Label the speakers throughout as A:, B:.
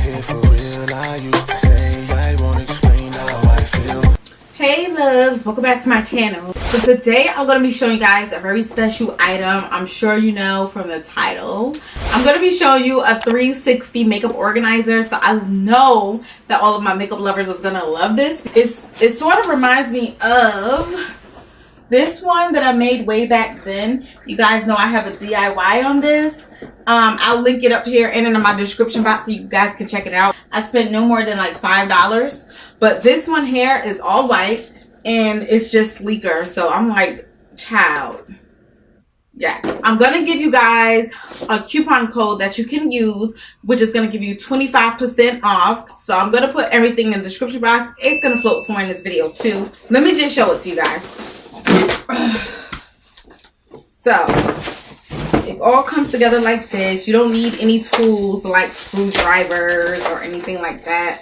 A: here for real. I used to say I won't explain how I feel.
B: Hey loves, welcome back to my channel. So today I'm going to be showing you guys a very special item. I'm sure you know from the title. I'm going to be showing you a 360 makeup organizer. So I know that all of my makeup lovers is going to love this. It sort of reminds me of this one that I made way back then. You guys know I have a DIY on this. I'll link it up here and in my description box so you guys can check it out. I spent no more than like $5. But this one here is all white and it's just sleeker. So I'm like, child. Yes. I'm going to give you guys a coupon code that you can use, which is going to give you 25% off. So I'm going to put everything in the description box. It's going to float somewhere in this video too. Let me just show it to you guys. So it all comes together like this. You don't need any tools like screwdrivers or anything like that.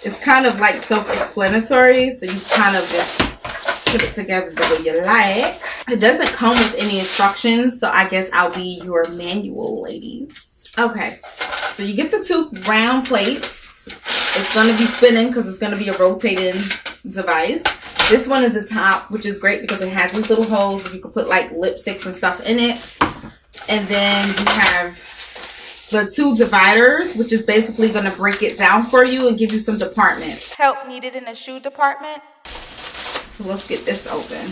B: It's kind of like self-explanatory, so you kind of just put it together the way you like. It doesn't come with any instructions, so I guess I'll be your manual, ladies. Okay, so you get the two round plates. It's going to be spinning because it's going to be a rotating device. This one is the top, which is great because it has these little holes where you can put like lipsticks and stuff in it. And then you have the two dividers, which is basically going to break it down for you and give you some departments. Help needed in the shoe department. So let's get this open.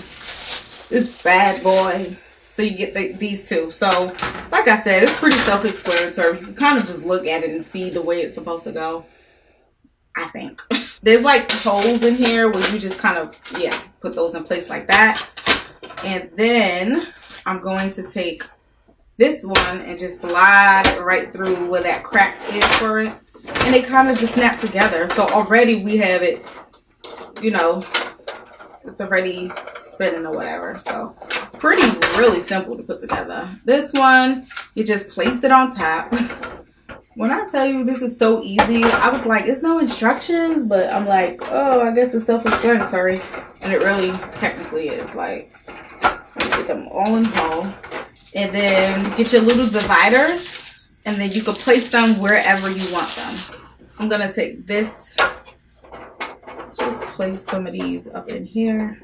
B: This bad boy. So you get these two. So like I said, it's pretty self-explanatory. You can kind of just look at it and see the way it's supposed to go, I think. There's like holes in here where you just kind of, yeah, put those in place like that. And then I'm going to take this one and just slide it right through where that crack is for it, and they kind of just snap together. So already we have it, you know, it's already spinning or whatever. So really simple to put together. This one, you just place it on top. When I tell you this is so easy, I was like, it's no instructions, but I'm like, oh, I guess it's self-explanatory, and it really technically is. Like, you get them all in whole. And then you get your little dividers, and then you can place them wherever you want them. I'm going to take this, just place some of these up in here.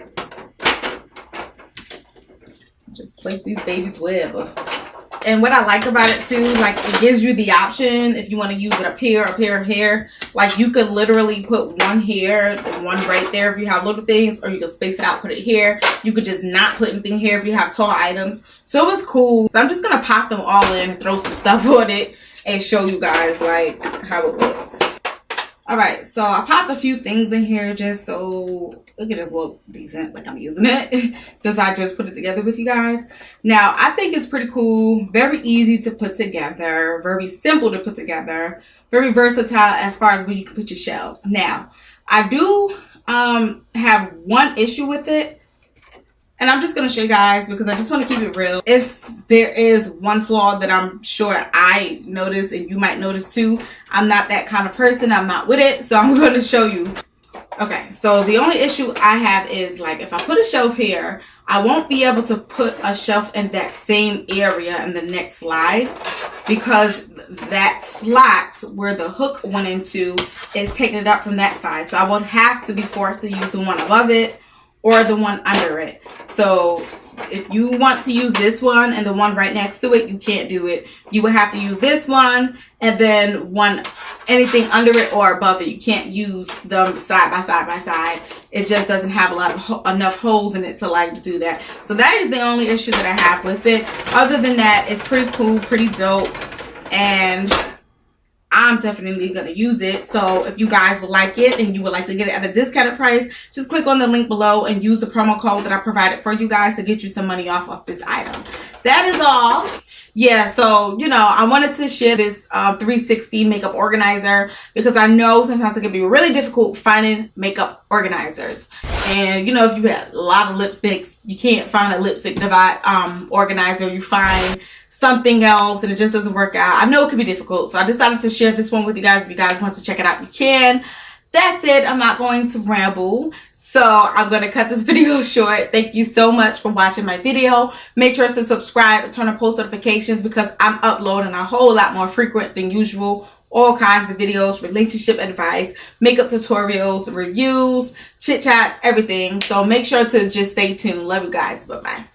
B: Just place these babies wherever. And what I like about it too, like it gives you the option if you want to use it up here, here. Like you could literally put one here, one right there if you have little things, or you can space it out, put it here. You could just not put anything here if you have tall items. So it was cool. So I'm just going to pop them all in and throw some stuff on it and show you guys like how it looks. Alright, so I popped a few things in here just so look at this look decent, like I'm using it since I just put it together with you guys. Now, I think it's pretty cool, very easy to put together, very simple to put together, very versatile as far as where you can put your shelves. Now, I do have one issue with it, and I'm just going to show you guys because I just want to keep it real. If there is one flaw that I'm sure I noticed and you might notice too, I'm not that kind of person. I'm not with it. So I'm going to show you. Okay, so the only issue I have is like if I put a shelf here, I won't be able to put a shelf in that same area in the next slide because that slot where the hook went into is taking it up from that side. So I would have to be forced to use the one above it or the one under it. So if you want to use this one and the one right next to it, you can't do it. You would have to use this one and then anything under it or above it. You can't use them side by side. It just doesn't have enough holes in it to like do that. So that is the only issue that I have with it. Other than that, it's pretty cool, pretty dope, and I'm definitely going to use it. So if you guys would like it and you would like to get it at a discounted price, just click on the link below and use the promo code that I provided for you guys to get you some money off of this item. That is all. Yeah, so, you know, I wanted to share this 360 makeup organizer because I know sometimes it can be really difficult finding makeup organizers. And, you know, if you have a lot of lipsticks, you can't find a lipstick organizer. You find something else and it just doesn't work out. I know it can be difficult, so I decided to share this one with you guys. If you guys want to check it out, you can. That's it. I'm not going to ramble. So I'm going to cut this video short. Thank you so much for watching my video. Make sure to subscribe and turn on post notifications because I'm uploading a whole lot more frequent than usual all kinds of videos, relationship advice, makeup tutorials, reviews, chit chats, everything. So make sure to just stay tuned. Love you guys. Bye bye.